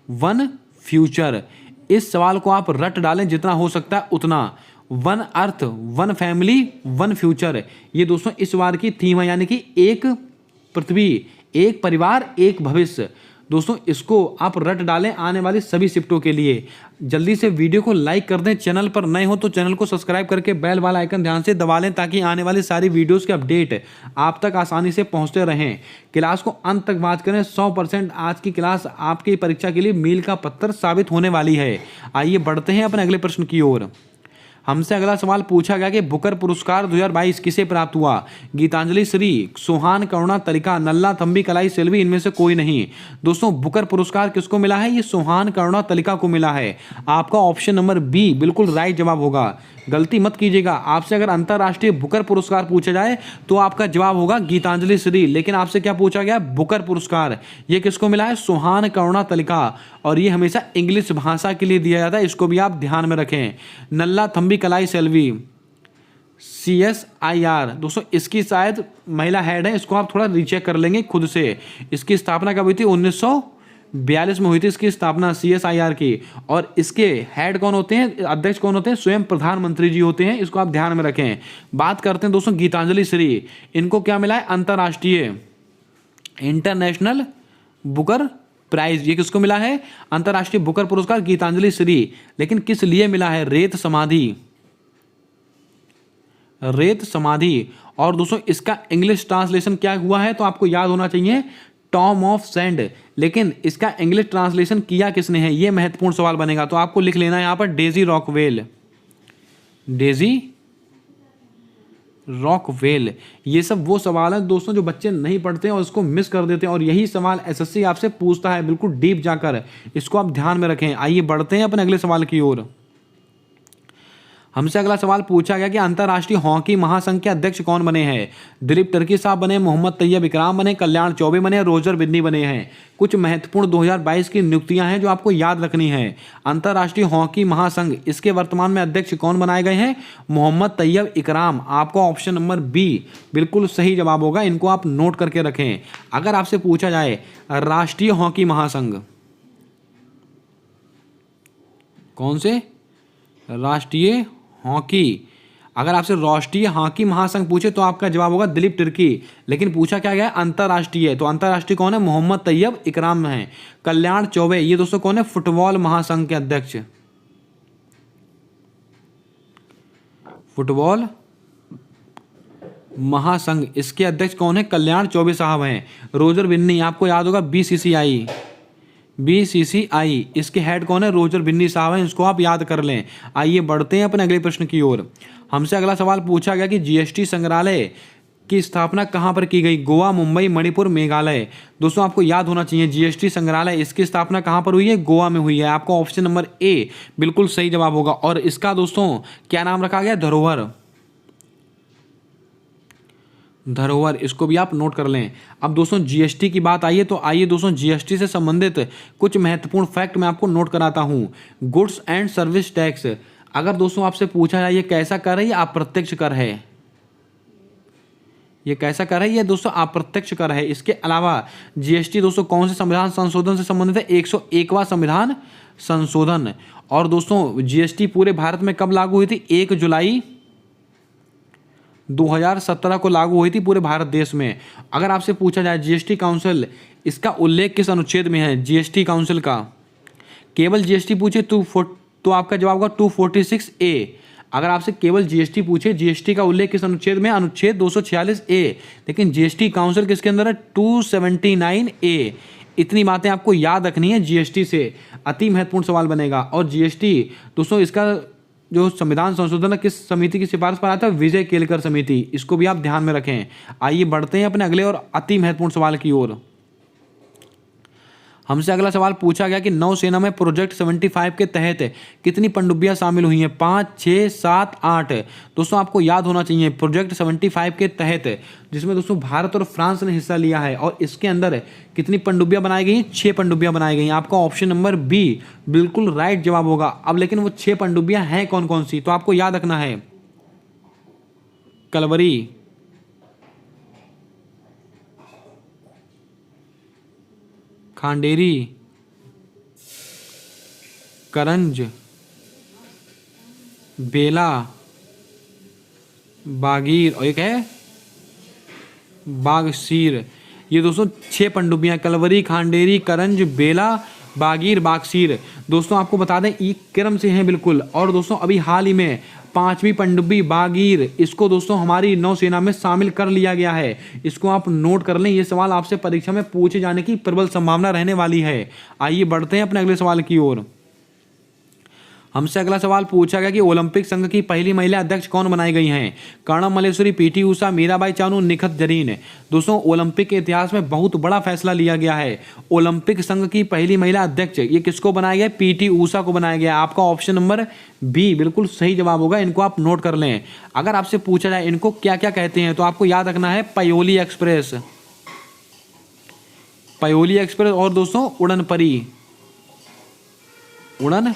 [SPEAKER 1] one future. इस सवाल को आप रट डालें जितना हो सकता है उतना। One earth, one family, one future, ये दोस्तों इस बार की थीम है, यानी कि एक पृथ्वी, एक परिवार, एक भविष्य। दोस्तों इसको आप रट डालें आने वाली सभी शिफ्टों के लिए। जल्दी से वीडियो को लाइक कर दें, चैनल पर नए हो तो चैनल को सब्सक्राइब करके बेल वाला आइकन ध्यान से दबा लें, ताकि आने वाली सारी वीडियोस के अपडेट आप तक आसानी से पहुंचते रहें। क्लास को अंत तक बात करें, 100% आज की क्लास आपकी परीक्षा के लिए मील का पत्थर साबित होने वाली है। आइए बढ़ते हैं अपने अगले प्रश्न की ओर। हमसे अगला सवाल पूछा गया कि बुकर पुरस्कार 2022 किसे प्राप्त हुआ? गीतांजलि श्री, सुहान, करुणा, तलिका, नल्ला, थम्बी, कलाई, सेल्वी, इनमें से कोई नहीं। दोस्तों बुकर पुरस्कार किसको मिला है? ये सुहान, करुणा, तलिका को मिला है। आपका ऑप्शन नंबर बी बिल्कुल राइट जवाब होगा। गलती मत कीजिएगा। आपसे अगर अंतर्राष्ट्रीय बुकर पुरस्कार पूछा जाए तो आपका जवाब होगा गीतांजलि श्री, लेकिन आपसे क्या पूछा गया? बुकर पुरस्कार। ये किसको मिला है? सुहान, करुणा, तलिका। और ये हमेशा इंग्लिश भाषा के लिए दिया जाता है, इसको भी आप ध्यान में रखें। नल्ला, थम्बी, कलाई, सेल्वी, CSIR। दोस्तों इसकी शायद महिला हेड है, इसको आप थोड़ा रीचेक कर लेंगे खुद से। इसकी स्थापना कब हुई थी? 1942 में हुई थी इसकी स्थापना CSIR की। और इसके हेड कौन होते हैं, अध्यक्ष कौन होते हैं? स्वयं प्रधानमंत्री जी होते हैं, इसको आप ध्यान में रखें। बात करते हैं दोस्तों गीतांजलि श्री, इनको क्या मिला है? अंतर्राष्ट्रीय इंटरनेशनल बुकर प्राइज। ये किसको मिला है? अंतर्राष्ट्रीय बुकर पुरस्कार गीतांजलि श्री। लेकिन किस लिए मिला है? रेत समाधि, रेत समाधि। और दोस्तों इसका इंग्लिश ट्रांसलेशन क्या हुआ है? तो आपको याद होना चाहिए टॉम ऑफ सैंड। लेकिन इसका इंग्लिश ट्रांसलेशन किया किसने है? ये महत्वपूर्ण सवाल बनेगा, तो आपको लिख लेना है यहां पर डेजी रॉकवेल, डेजी रॉकवेल। ये सब वो सवाल है दोस्तों जो बच्चे नहीं पढ़ते हैं और इसको मिस कर देते हैं, और यही सवाल SSC आपसे पूछता है बिल्कुल डीप जाकर। इसको आप ध्यान में रखें। आइए बढ़ते हैं अपने अगले सवाल की ओर। हमसे अगला सवाल पूछा गया कि अंतर्राष्ट्रीय हॉकी महासंघ के अध्यक्ष कौन बने हैं? दिलीप टर्की साहब बने, मोहम्मद तैयब इकराम बने, कल्याण चौबे बने, रोजर बिन्नी बने हैं। कुछ महत्वपूर्ण 2022 की नियुक्तियां हैं जो आपको याद रखनी है। अंतर्राष्ट्रीय हॉकी महासंघ, इसके वर्तमान में अध्यक्ष कौन बनाए गए हैं? मोहम्मद तैयब इकराम। आपका ऑप्शन नंबर बी बिल्कुल सही जवाब होगा, इनको आप नोट करके रखें। अगर आपसे पूछा जाए राष्ट्रीय हॉकी महासंघ, कौन से? राष्ट्रीय हॉकी। अगर आपसे राष्ट्रीय हॉकी महासंघ पूछे तो आपका जवाब होगा दिलीप तिर्की। लेकिन पूछा क्या गया? अंतर्राष्ट्रीय। तो अंतर्राष्ट्रीय कौन है? मोहम्मद तैयब इकराम है। कल्याण चौबे, ये दोस्तों कौन है? फुटबॉल महासंघ के अध्यक्ष। फुटबॉल महासंघ, इसके अध्यक्ष कौन है? कल्याण चौबे साहब हैं। रोजर बिन्नी, आपको याद होगा BCCI, इसके हेड कौन है? रोजर बिन्नी साहब हैं, इसको आप याद कर लें। आइए बढ़ते हैं अपने अगले प्रश्न की ओर। हमसे अगला सवाल पूछा गया कि GST संग्रहालय की स्थापना कहां पर की गई? गोवा, मुंबई, मणिपुर, मेघालय। दोस्तों आपको याद होना चाहिए GST संग्रहालय, इसकी स्थापना कहां पर हुई है? गोवा में हुई है। आपका ऑप्शन नंबर ए बिल्कुल सही जवाब होगा। और इसका दोस्तों क्या नाम रखा गया? धरोहर, धरोहर। इसको भी आप नोट कर लें। अब दोस्तों GST की बात आई है, तो आइए दोस्तों GST से संबंधित कुछ महत्वपूर्ण फैक्ट मैं आपको नोट कराता हूं। गुड्स एंड सर्विस टैक्स, अगर दोस्तों आपसे पूछा जाए ये कैसा कर है? ये अप्रत्यक्ष कर है। ये कैसा कर है? ये दोस्तों अप्रत्यक्ष कर है। इसके अलावा GST दोस्तों कौन से संविधान संशोधन से संबंधित है? 101वां संविधान संशोधन। और दोस्तों GST पूरे भारत में कब लागू हुई थी? 1 जुलाई 2017 को लागू हुई थी पूरे भारत देश में। अगर आपसे पूछा जाए जीएसटी काउंसिल, इसका उल्लेख किस अनुच्छेद में है जीएसटी काउंसिल का, केवल जीएसटी पूछे तो आपका जवाब होगा 246A। अगर आपसे केवल जीएसटी पूछे, जीएसटी का उल्लेख किस अनुच्छेद में, अनुच्छेद 246A, लेकिन जीएसटी काउंसिल किसके अंदर है, 279A। इतनी बातें आपको याद रखनी है जीएसटी से, अति महत्वपूर्ण सवाल बनेगा। और जीएसटी दोस्तों, इसका जो संविधान संशोधन है किस समिति की सिफारिश पर आता है, विजय केलकर समिति, इसको भी आप ध्यान में रखें। आइए बढ़ते हैं अपने अगले और अति महत्वपूर्ण सवाल की ओर। हमसे अगला सवाल पूछा गया कि नौसेना में प्रोजेक्ट 75 के तहत कितनी पनडुब्बियां शामिल हुई हैं, 5, 6, 7, 8। दोस्तों आपको याद होना चाहिए प्रोजेक्ट 75 के तहत, जिसमें दोस्तों भारत और फ्रांस ने हिस्सा लिया है, और इसके अंदर कितनी पनडुब्बियां बनाई गई हैं, 6 पनडुब्बियां बनाई गई हैं। आपका ऑप्शन नंबर बी बिल्कुल राइट जवाब होगा। अब लेकिन वो 6 पनडुब्बियां हैं कौन कौन सी, तो आपको याद रखना है, कलवरी, खांडेरी, करंज, बेला, बागीर और एक है बागसीर। ये दोस्तों 6 पनडुब्बियां, कलवरी, खांडेरी, करंज, बेला, बागीर, बागसीर। दोस्तों आपको बता दें ये क्रम से हैं बिल्कुल। और दोस्तों अभी हाल ही में 5वीं पनडुब्बी बागीर, इसको दोस्तों हमारी नौसेना में शामिल कर लिया गया है। इसको आप नोट कर लें, ये सवाल आपसे परीक्षा में पूछे जाने की प्रबल संभावना रहने वाली है। आइए बढ़ते हैं अपने अगले सवाल की ओर। हमसे अगला सवाल पूछा गया कि ओलंपिक संघ की पहली महिला अध्यक्ष कौन बनाई गई हैं, कर्णम मल्लेश्वरी, पीटी ऊषा, मीराबाई चानू, निखत जरीन। दोस्तों ओलंपिक के इतिहास में बहुत बड़ा फैसला लिया गया है। ओलंपिक संघ की पहली महिला अध्यक्ष ये किसको बनाया गया, पीटी ऊषा को बनाया गया। आपका ऑप्शन नंबर बी बिल्कुल सही जवाब होगा, इनको आप नोट कर लें। अगर आपसे पूछा जाए इनको क्या क्या कहते हैं, तो आपको याद रखना है पयोली एक्सप्रेस, पयोली एक्सप्रेस, और दोस्तों उड़न परी, उड़न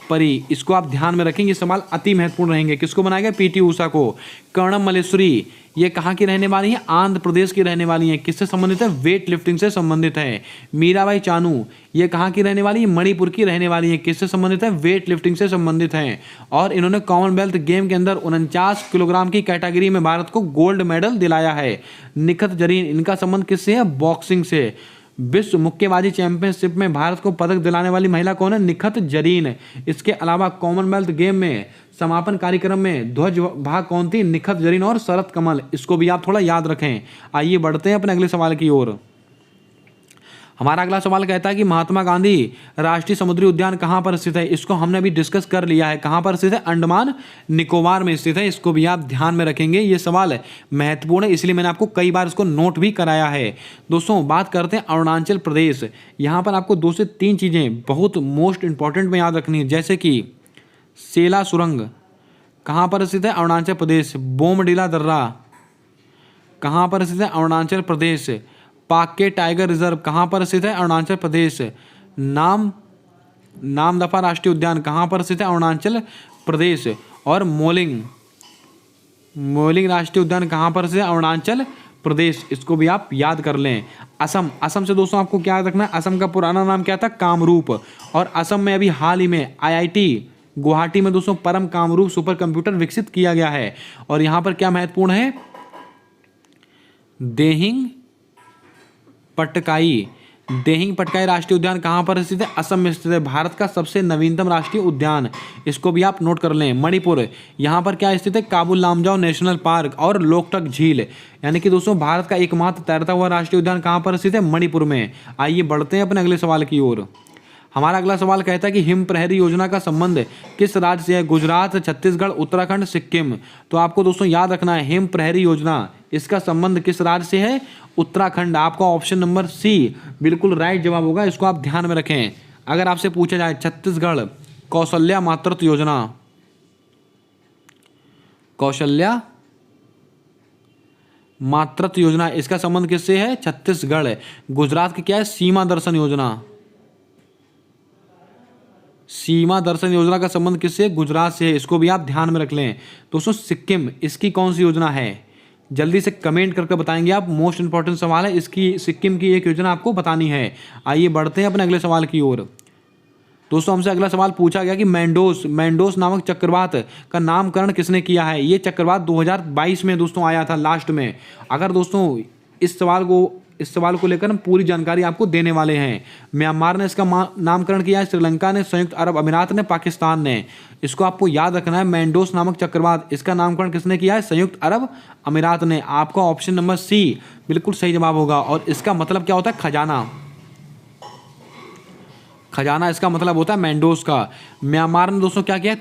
[SPEAKER 1] परी, इसको आप ध्यान में रखेंगे, सवाल अति महत्वपूर्ण रहेंगे। किसको बनाया गया, पीटी ऊषा को। कर्णम मल्लेश्वरी ये कहाँ की रहने वाली है, आंध्र प्रदेश की रहने वाली है। किससे संबंधित है, वेट लिफ्टिंग से संबंधित है। मीराबाई चानू ये कहाँ की रहने वाली है, मणिपुर की रहने वाली है। किससे संबंधित है, वेट लिफ्टिंग से संबंधित है। और इन्होंने कॉमनवेल्थ गेम के अंदर 49 किलोग्राम की कैटेगरी में भारत को गोल्ड मेडल दिलाया है। निखत जरीन इनका संबंध किससे है, बॉक्सिंग से। विश्व मुक्केबाजी चैंपियनशिप में भारत को पदक दिलाने वाली महिला कौन है, निखत जरीन। इसके अलावा कॉमनवेल्थ गेम में समापन कार्यक्रम में ध्वज भाग कौन थी, निखत जरीन और शरत कमल। इसको भी आप थोड़ा याद रखें। आइए बढ़ते हैं अपने अगले सवाल की ओर। हमारा अगला सवाल कहता है कि महात्मा गांधी राष्ट्रीय समुद्री उद्यान कहाँ पर स्थित है। इसको हमने अभी डिस्कस कर लिया है, कहाँ पर स्थित है, अंडमान निकोबार में स्थित है। इसको भी आप ध्यान में रखेंगे, ये सवाल महत्वपूर्ण है, इसलिए मैंने आपको कई बार इसको नोट भी कराया है। दोस्तों बात करते हैं अरुणाचल प्रदेश। यहाँ पर आपको 2 से 3 चीज़ें बहुत मोस्ट इंपॉर्टेंट में याद रखनी है, जैसे कि सेला सुरंग कहाँ पर स्थित है, अरुणाचल प्रदेश। बोमडीला दर्रा कहाँ पर स्थित है, अरुणाचल प्रदेश। पाक्के टाइगर रिजर्व कहाँ पर स्थित है, अरुणाचल प्रदेश। नामदफा राष्ट्रीय उद्यान कहाँ पर स्थित है, अरुणाचल प्रदेश। और मोलिंग राष्ट्रीय उद्यान कहाँ पर स्थित है, अरुणाचल प्रदेश। इसको भी आप याद कर लें। असम से दोस्तों आपको क्या याद रखना है, असम का पुराना नाम क्या था, कामरूप। और असम में अभी हाल ही में IIT गुवाहाटी में दोस्तों परम कामरूप सुपर कंप्यूटर विकसित किया गया है। और यहाँ पर क्या महत्वपूर्ण है, देहिंग पटकाई राष्ट्रीय उद्यान कहाँ पर स्थित है, असम में स्थित है। भारत का सबसे नवीनतम राष्ट्रीय उद्यान, इसको भी आप नोट कर लें। मणिपुर यहाँ पर क्या स्थित है, काबुल लामजाओ नेशनल पार्क और लोकटक झील। यानी कि दोस्तों भारत का एकमात्र तैरता हुआ राष्ट्रीय उद्यान कहाँ पर स्थित है, मणिपुर में। आइए बढ़ते हैं अपने अगले सवाल की ओर। हमारा अगला सवाल कहता है कि हिम प्रहरी योजना का संबंध किस राज्य से है, गुजरात, छत्तीसगढ़, उत्तराखंड, सिक्किम। तो आपको दोस्तों याद रखना है हिम प्रहरी योजना, इसका संबंध किस राज्य से है, उत्तराखंड। आपका ऑप्शन नंबर सी बिल्कुल राइट जवाब होगा, इसको आप ध्यान में रखें। अगर आपसे पूछा जाए छत्तीसगढ़ कौशल्या मातृत्व योजना, इसका संबंध किससे है, छत्तीसगढ़। गुजरात की क्या है, सीमा दर्शन योजना का संबंध किससे, गुजरात से है। इसको भी आप ध्यान में रख लें। दोस्तों सिक्किम, इसकी कौन सी योजना है, जल्दी से कमेंट करके बताएंगे आप, मोस्ट इंपॉर्टेंट सवाल है। इसकी सिक्किम की एक योजना आपको बतानी है। आइए बढ़ते हैं अपने अगले सवाल की ओर। दोस्तों हमसे अगला सवाल पूछा गया कि मेंडोस नामक चक्रवात का नामकरण किसने किया है। ये चक्रवात 2022 में दोस्तों आया था लास्ट में। अगर दोस्तों इस सवाल को लेकर हम पूरी जानकारी आपको देने वाले हैं। म्यांमार ने इसका नामकरण किया है, श्रीलंका ने, संयुक्त अरब अमीरात ने, पाकिस्तान ने। इसको आपको याद रखना है, मेंडोस नामक चक्रवात, इसका नामकरण किसने किया है? संयुक्त अरब अमीरात ने। आपका ऑप्शन नंबर सी बिल्कुल सही जवाब होगा। और इसका मतलब क्या होता है? खजाना। खजाना इसका मतलब होता है मेंडोस का। म्यांमार ने दोस्तों क्या किया?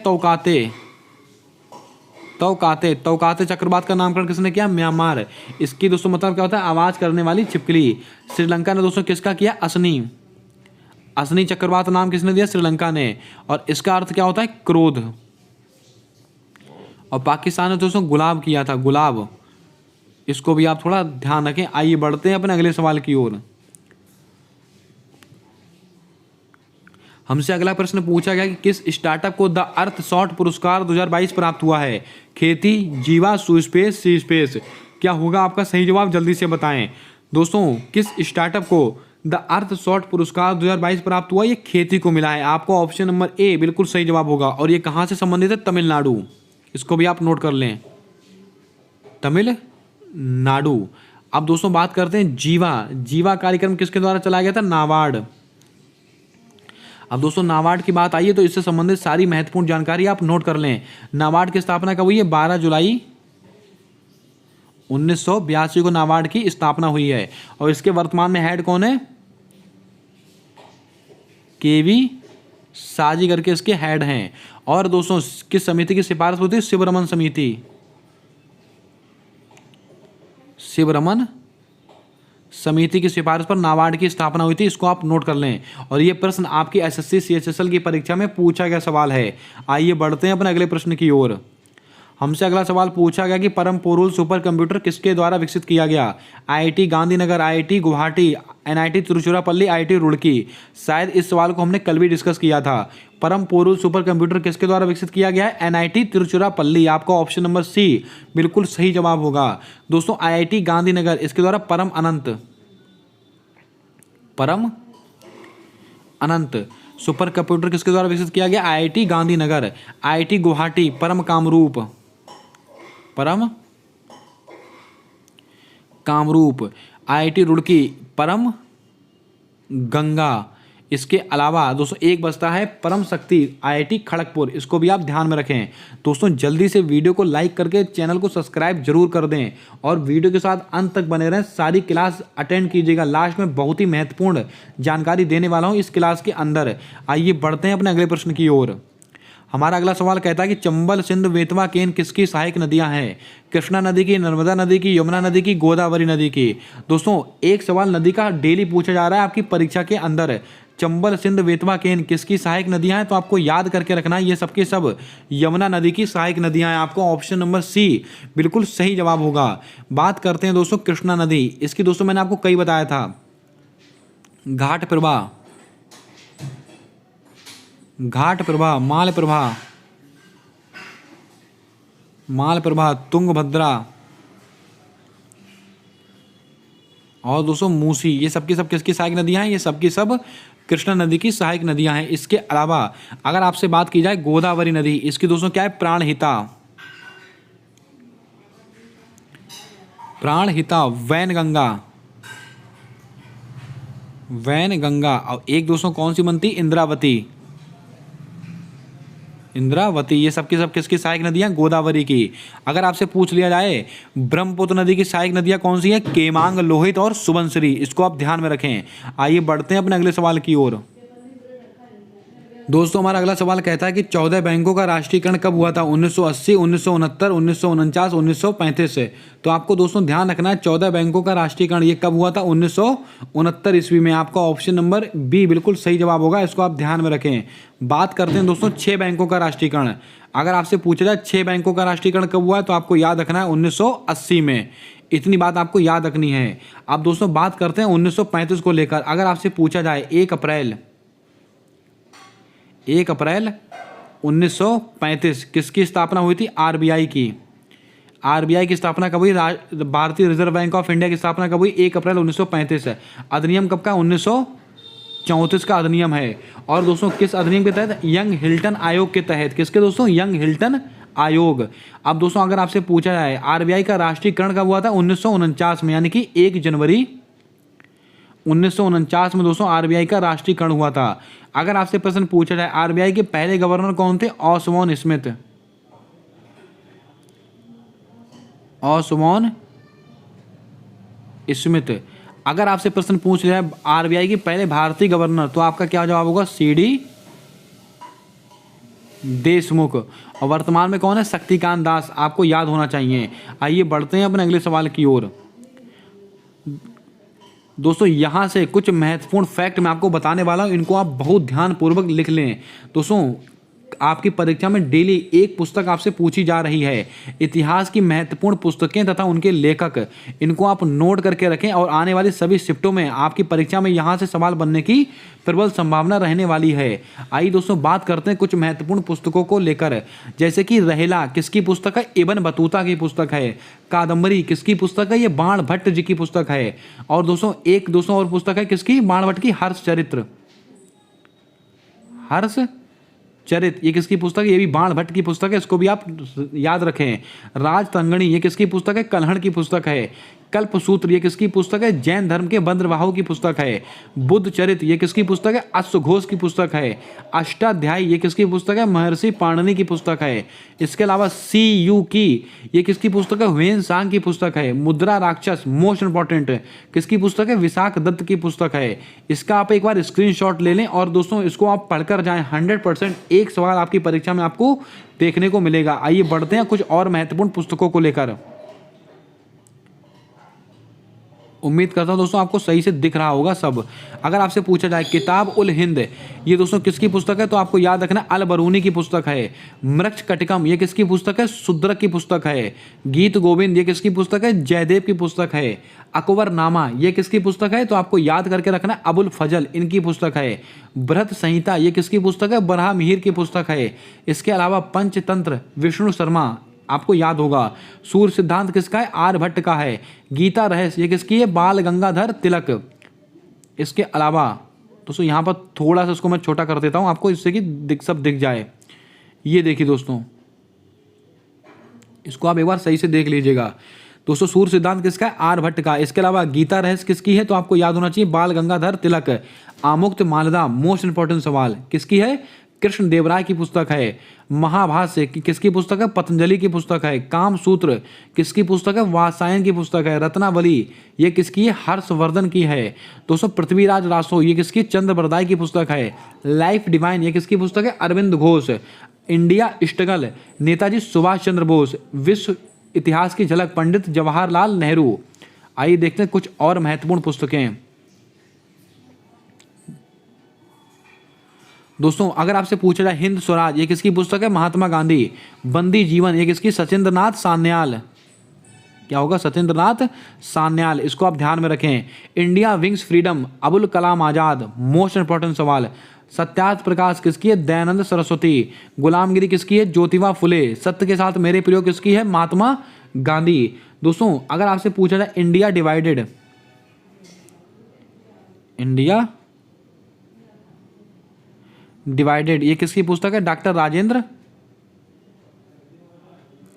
[SPEAKER 1] तौकाते चक्रवात का नामकरण किसने किया? म्यांमार। इसकी दोस्तों मतलब क्या होता है? आवाज करने वाली छिपकली। श्रीलंका ने दोस्तों किसका किया? असनी चक्रवात नाम किसने दिया? श्रीलंका ने। और इसका अर्थ क्या होता है? क्रोध। और पाकिस्तान ने दोस्तों गुलाब किया था, गुलाब। इसको भी आप थोड़ा ध्यान रखें। आइए बढ़ते हैं अपने अगले सवाल की ओर। हमसे अगला प्रश्न पूछा गया कि किस स्टार्टअप को द अर्थ शॉर्ट पुरस्कार 2022 प्राप्त हुआ है? खेती, जीवा, सुस्पेस, सी स्पेस। क्या होगा आपका सही जवाब? जल्दी से बताएं। दोस्तों किस स्टार्टअप को द अर्थ शॉर्ट पुरस्कार 2022 प्राप्त हुआ? ये खेती को मिला है। आपको ऑप्शन नंबर ए बिल्कुल सही जवाब होगा। और ये कहाँ से संबंधित है? तमिलनाडु। इसको भी आप नोट कर लें, तमिलनाडु। अब दोस्तों बात करते हैं जीवा कार्यक्रम किसके द्वारा चलाया गया था? नाबार्ड। अब दोस्तों नाबार्ड की बात आई है तो इससे संबंधित सारी महत्वपूर्ण जानकारी आप नोट कर लें। नाबार्ड की स्थापना कब हुई है? 12 जुलाई 1982 को नाबार्ड की स्थापना हुई है। और इसके वर्तमान में हेड कौन है? केवी साजी करके इसके हेड हैं। और दोस्तों किस समिति की सिफारिश होती है? शिवरमन समिति की सिफारिश पर नाबार्ड की स्थापना हुई थी। इसको आप नोट कर लें। और ये प्रश्न आपकी एसएससी सीएचएसएल की परीक्षा में पूछा गया सवाल है। आइए बढ़ते हैं अपने अगले प्रश्न की ओर। हमसे अगला सवाल पूछा गया कि परम पोरुल सुपर कंप्यूटर किसके द्वारा विकसित किया गया? IIT Gandhinagar, IIT Guwahati, NIT Tiruchirappalli, IIT Roorkee. शायद इस सवाल को हमने कल भी डिस्कस किया था। परम पोरुल सुपर कंप्यूटर किसके द्वारा विकसित किया गया है? एनआईटी तिरुचिरापल्ली। आपका ऑप्शन नंबर सी बिल्कुल सही जवाब होगा। दोस्तों आईआईटी गांधीनगर, इसके द्वारा परम अनंत सुपर कंप्यूटर किसके द्वारा विकसित किया गया? आईआईटी गांधीनगर। आईआईटी गुवाहाटी परम कामरूप। आईआईटी रुड़की परम गंगा। इसके अलावा दोस्तों एक बचता है परम शक्ति, आईआईटी खड़गपुर। इसको भी आप ध्यान में रखें। दोस्तों जल्दी से वीडियो को लाइक करके चैनल को सब्सक्राइब जरूर कर दें और वीडियो के साथ अंत तक बने रहें। सारी क्लास अटेंड कीजिएगा। लास्ट में बहुत ही महत्वपूर्ण जानकारी देने वाला हूं इस क्लास के अंदर। आइए बढ़ते हैं अपने अगले प्रश्न की ओर। हमारा अगला सवाल कहता है कि चंबल, सिंध, बेतवा, केन किसकी सहायक नदियां हैं? कृष्णा नदी की, नर्मदा नदी की, यमुना नदी की, गोदावरी नदी की। दोस्तों एक सवाल नदी का डेली पूछा जा रहा है आपकी परीक्षा के अंदर। चंबल, सिंध, बेतवा, केन किसकी सहायक नदियां हैं? तो आपको याद करके रखना है, ये सबके सब यमुना नदी की सहायक नदियां हैं। आपको ऑप्शन नंबर सी बिल्कुल सही जवाब होगा। बात करते हैं दोस्तों कृष्णा नदी। इसकी दोस्तों मैंने आपको कई बताया था। घाट प्रवाह, माल प्रवाह, तुंगभद्रा और दोस्तों मूसी। ये सबकी सब किसकी सहायक नदियां हैं? ये सबकी सब कृष्णा नदी की सहायक नदियां हैं। इसके अलावा अगर आपसे बात की जाए गोदावरी नदी, इसकी दोस्तों क्या है? प्राणहिता, वैनगंगा। और एक दोस्तों कौन सी बनती? इंद्रावती। ये सबकी सब किसकी सहायक नदियां? गोदावरी की। अगर आपसे पूछ लिया जाए ब्रह्मपुत्र नदी की सहायक नदियां कौन सी हैं? केमांग, लोहित और सुबनसिरी। इसको आप ध्यान में रखें। आइए बढ़ते हैं अपने अगले सवाल की ओर। दोस्तों हमारा अगला सवाल कहता है कि 14 बैंकों का राष्ट्रीयकरण कब हुआ था? 1980, 1969, 1949, 1935 से। तो आपको दोस्तों ध्यान रखना है 14 बैंकों का राष्ट्रीयकरण ये कब हुआ था? 1969 ईस्वी में। आपका ऑप्शन नंबर बी बिल्कुल सही जवाब होगा। इसको आप ध्यान में रखें। बात करते हैं दोस्तों 6 बैंकों का राष्ट्रीयकरण। अगर आपसे पूछा जाए 6 बैंकों का राष्ट्रीयकरण कब हुआ है तो आपको याद रखना है 1980 में। इतनी बात आपको याद रखनी है। अब दोस्तों बात करते हैं 1935 को लेकर। अगर आपसे पूछा जाए 1 अप्रैल 1935 किसकी स्थापना हुई थी? आरबीआई की स्थापना कब हुई? भारतीय रिजर्व बैंक ऑफ इंडिया की स्थापना कब हुई? 1 अप्रैल 1935। अधिनियम कब का? 34 का अधिनियम है। और दोस्तों किस अधिनियम के तहत? यंग हिल्टन आयोग के तहत। किसके दोस्तों? यंग हिल्टन आयोग। अब दोस्तों अगर आपसे पूछा जाए आरबीआई का राष्ट्रीयकरण कब हुआ था? 1949 में, यानी कि 1 जनवरी 1949 में दोस्तों आरबीआई का राष्ट्रीयकरण हुआ था। अगर आपसे प्रश्न पूछा जाए आरबीआई के पहले गवर्नर कौन थे? ऑसवॉन स्मिथ। ऑसवॉन स्मिथ। अगर आपसे प्रश्न पूछ जाए आरबीआई के पहले भारतीय गवर्नर, तो आपका क्या जवाब होगा? सीडी देशमुख। और वर्तमान में कौन है? शक्तिकांत दास। आपको याद होना चाहिए। आइए बढ़ते हैं अपने अगले सवाल की ओर। दोस्तों यहाँ से कुछ महत्वपूर्ण फैक्ट मैं आपको बताने वाला हूँ, इनको आप बहुत ध्यानपूर्वक लिख लें। दोस्तों आपकी परीक्षा में डेली एक पुस्तक आपसे पूछी जा रही है, इतिहास की महत्वपूर्ण पुस्तकें तथा उनके लेखक, इनको आप नोट करके रखें और आने वाली सभी शिफ्टों में आपकी परीक्षा में यहाँ से सवाल बनने की प्रबल संभावना रहने वाली है। आइए दोस्तों बात करते हैं कुछ महत्वपूर्ण पुस्तकों को लेकर, जैसे कि रहेला किसकी पुस्तक है? इब्न बतूता की पुस्तक है। कादम्बरी किसकी पुस्तक है? ये बाण भट्ट जी की पुस्तक है। और दोस्तों और पुस्तक है किसकी? बाण भट्ट की हर्ष चरित्र। हर्ष चरित ये किसकी पुस्तक है? ये भी बाण भट्ट की पुस्तक है, इसको भी आप याद रखें। राजतंगणी ये किसकी पुस्तक है? कल्हण की पुस्तक है। कल्पसूत्र ये किसकी पुस्तक है? जैन धर्म के बंद्रवाहों की पुस्तक है। बुद्ध चरित ये किसकी पुस्तक है? अश्वघोष की पुस्तक है। अष्टाध्यायी ये किसकी पुस्तक है? महर्षि पाणिनि की पुस्तक है। इसके अलावा सी यू की ये किसकी पुस्तक है? ह्वेन सांग की पुस्तक है। मुद्रा राक्षस मोस्ट इंपॉर्टेंट किसकी पुस्तक है? विशाख दत्त की पुस्तक है। इसका आप एक बार स्क्रीनशॉट ले लें और दोस्तों इसको आप पढ़कर जाएं। 100% एक सवाल आपकी परीक्षा में आपको देखने को मिलेगा। आइए बढ़ते हैं कुछ और महत्वपूर्ण पुस्तकों को लेकर। उम्मीद करता हूं दोस्तों आपको सही से दिख रहा होगा सब। अगर आपसे पूछा जाए किताब उल हिंद ये दोस्तों किसकी पुस्तक है? तो आपको याद रखना अल बरूनी की पुस्तक है। मृक्ष कटिकम ये किसकी पुस्तक है? शूद्रक की पुस्तक है। गीत गोविंद ये किसकी पुस्तक है? जयदेव की पुस्तक है। अकबरनामा ये किसकी पुस्तक है? तो आपको याद करके रखना अबुल फजल इनकी पुस्तक है। बृहत संहिता ये किसकी पुस्तक है? बरहा मिहिर की पुस्तक है। इसके अलावा पंचतंत्र विष्णु शर्मा आपको याद होगा। सूर्य सिद्धांत किसका है? आर्यभट्ट का है। गीता रहस्य ये किसकी है? बाल गंगाधर तिलक। इसके अलावा दोस्तों यहाँ पर थोड़ा सा इसको मैं छोटा कर देता हूँ आपको, इससे कि सब दिख जाए। ये देखिए दोस्तों, इसको आप एक बार सही से देख लीजिएगा। दोस्तों सूर्य सिद्धांत किसका है? आर्यभट्ट का। इसके अलावा गीता रहस्य किसकी है? तो आपको याद होना चाहिए बाल गंगाधर तिलक। आमुक्त मालदा मोस्ट इंपॉर्टेंट सवाल किसकी है? कृष्ण देवराय की पुस्तक है। महाभाष्य किसकी पुस्तक है? पतंजलि की पुस्तक है। कामसूत्र किसकी पुस्तक है? वात्सायन की पुस्तक है। रत्नावली ये किसकी है? हर्षवर्धन की है। दोस्तों पृथ्वीराज रासो ये किसकी? चंद्रबरदाई की पुस्तक है। लाइफ डिवाइन ये किसकी पुस्तक है? अरविंद घोष। India struggle Netaji Subhash Chandra Bose. विश्व इतिहास की झलक पंडित जवाहरलाल नेहरू। आइए देखते हैं कुछ और महत्वपूर्ण पुस्तकें। दोस्तों अगर आपसे पूछा जाए हिंद स्वराज ये किसकी पुस्तक है? महात्मा गांधी। बंदी जीवन ये किसकी? सत्येंद्रनाथ सान्याल। क्या होगा? सत्येंद्रनाथ सान्याल। इसको आप ध्यान में रखें। India wings freedom Abul Kalam Azad most important सवाल। सत्यार्थ प्रकाश किसकी है? दयानंद सरस्वती। गुलामगिरी किसकी है? ज्योतिबा फुले। सत्य के साथ मेरे प्रियो किसकी है? महात्मा गांधी। दोस्तों अगर आपसे पूछा जाए इंडिया डिवाइडेड ये किसकी पुस्तक है? डॉक्टर राजेंद्र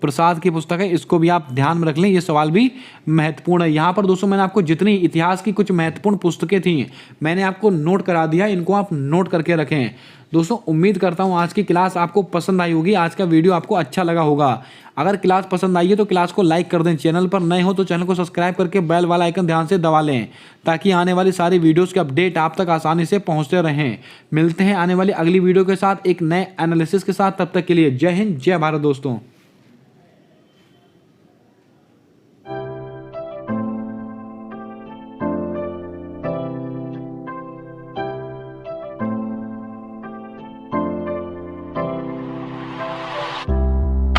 [SPEAKER 1] प्रसाद की पुस्तक है। इसको भी आप ध्यान में रख लें, ये सवाल भी महत्वपूर्ण है। यहाँ पर दोस्तों मैंने आपको जितनी इतिहास की कुछ महत्वपूर्ण पुस्तकें थी मैंने आपको नोट करा दिया, इनको आप नोट करके रखें। दोस्तों उम्मीद करता हूँ आज की क्लास आपको पसंद आई होगी, आज का वीडियो आपको अच्छा लगा होगा। अगर क्लास पसंद आई है तो क्लास को लाइक कर दें, चैनल पर नए हो तो चैनल को सब्सक्राइब करके बेल वाला आइकन ध्यान से दबा लें ताकि आने वाली सारी वीडियोस के अपडेट आप तक आसानी से पहुंचते रहें। मिलते हैं आने वाली अगली वीडियो के साथ एक नए एनालिसिस के साथ, तब तक के लिए जय हिंद जय भारत दोस्तों।